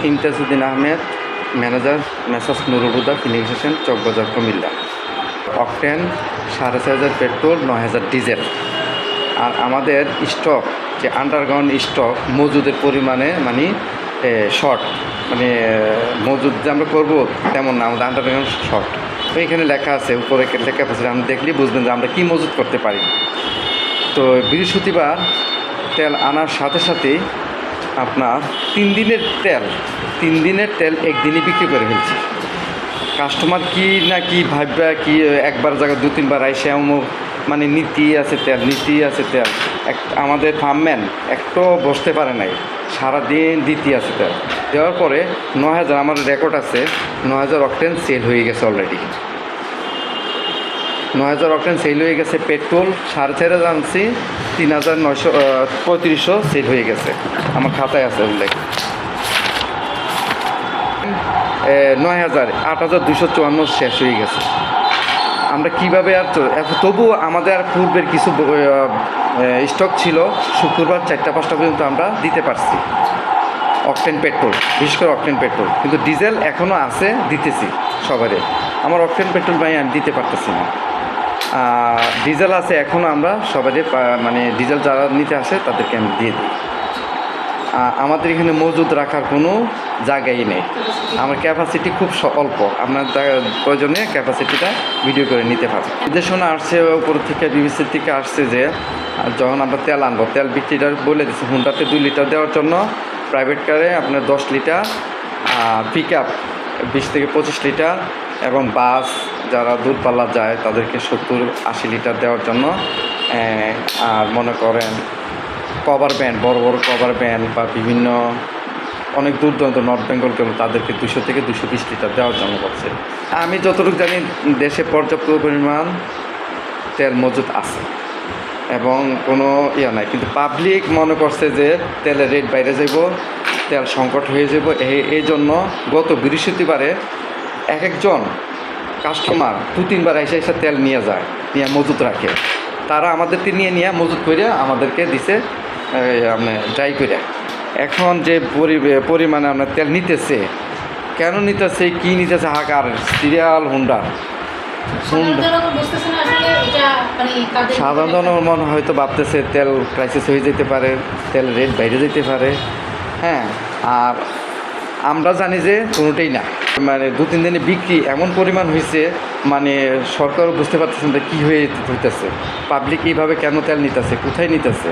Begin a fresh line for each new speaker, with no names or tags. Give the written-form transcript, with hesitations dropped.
ইমতাজউদ্দিন Ahmed, manager, messrs Nurul Huda filling station, Chawkbazar, Comilla. Octane 6,500 petrol, 9,000 diesel. আর আমাদের stock যে আন্ডারগ্রাউন্ড স্টক মজুদের পরিমাণে মানে শর্ট, মানে মজুদ যে আমরা করবো তেমন না, আমাদের আন্ডারগ্রাউন্ড শর্ট। তো এখানে লেখা আছে, উপরে লেখা আছে, আপনি দেখলেই বুঝবেন যে আমরা কী মজুদ করতে পারি। তো বৃহস্পতিবার তেল আনার সাথে সাথেই আপনার 3 দিনের তেল একদিনই বিক্রি করে ফেলছি। কাস্টমার কি না কি ভাববা কি একবার জায়গায় 2-3 বার আইসে অমুক মানে নীতি আছে তেল আমাদের ফার্মম্যান একটু বসতে পারে নাই, সারাদিন দিতে আছে তেল দেওয়ার পরে 9,000 আমার রেকর্ড আছে, 9,000 অকটেন সেল হয়ে গেছে অলরেডি। 9,000 অকটেন সেল হয়ে গেছে। পেট্রোল 4,500 আনছি, 3,935 সেল হয়ে গেছে, আমার খাতায় আছে উল্লেখ। 9,000 8,254 শেষ হয়ে গেছে। আমরা কীভাবে আর তবুও আমাদের আর পূর্বের কিছু স্টক ছিল, শুক্রবার 4টা-5টা পর্যন্ত আমরা দিতে পারছি অকটেন পেট্রোল, বিশেষ করে অকটেন পেট্রোল। কিন্তু ডিজেল এখনও আছে, দিতেছি সবারে। আমার অকটেন পেট্রোল ভাই আমি দিতে পারতেছি না। ডিজেল আছে এখনও, আমরা সবারই মানে ডিজেল যারা নিতে আসে তাদেরকে আমি দিয়ে দিই। আমাদের এখানে মজুদ রাখার কোনো জায়গাই নেই, আমার ক্যাপাসিটি খুব অল্প। আপনার প্রয়োজনে ক্যাপাসিটিটা ভিডিও করে নিতে পারবেন। নির্দেশনা আসছে উপর থেকে, বিবিসির থেকে আসছে যে যখন আমরা তেল আনবো, তেল বিক্রিটা বলে দিচ্ছে হুন্ডাতে 2 লিটার দেওয়ার জন্য, প্রাইভেট কারে আপনার 10 লিটার, পিক আপ 20 থেকে 25 লিটার, এবং বাস যারা দূরপাল্লা যায় তাদেরকে 70-80 লিটার দেওয়ার জন্য। আর মনে করেন কভার ভ্যান, বড় বড় কভার ভ্যান বা বিভিন্ন অনেক দূর দূরান্ত নর্থ বেঙ্গল গেল, তাদেরকে 200 থেকে 220 লিটার দেওয়ার জন্য করছে। আমি যতটুকু জানি দেশে পর্যাপ্ত পরিমাণ তেল মজুদ আছে এবং কোনো নাই, কিন্তু পাবলিক মনে করছে যে তেলের রেট বাইরে যাব, তেল সংকট হয়ে যাব। এই জন্য গত বৃহস্পতিবারে একজন কাস্টমার 2-3 বার এসে তেল নিয়ে যায়, নিয়ে মজুদ রাখে। তারা আমাদেরকে নিয়ে মজুদ করে আমাদেরকে দিছে আপনি ড্রাই করে। এখন যে পরিমাণে আপনার তেল নিতেছে, কেন নিতেছে, কী নিতেছে, হাকার সিরিয়াল হুন্ডা সাধারণ জনগণ হয়তো ভাবতেছে তেল ক্রাইসিস হয়ে যেতে পারে, তেল রেট বাইরে যেতে পারে। হ্যাঁ, আর আমরা জানি যে কোনোটাই না, মানে 2-3 দিনে বিক্রি এমন পরিমাণ হয়েছে, মানে সরকারও বুঝতে পারতেছেন যে কী হইতেছে, পাবলিক এইভাবে কেন তেল নিতেছে, কোথায় নিতেছে।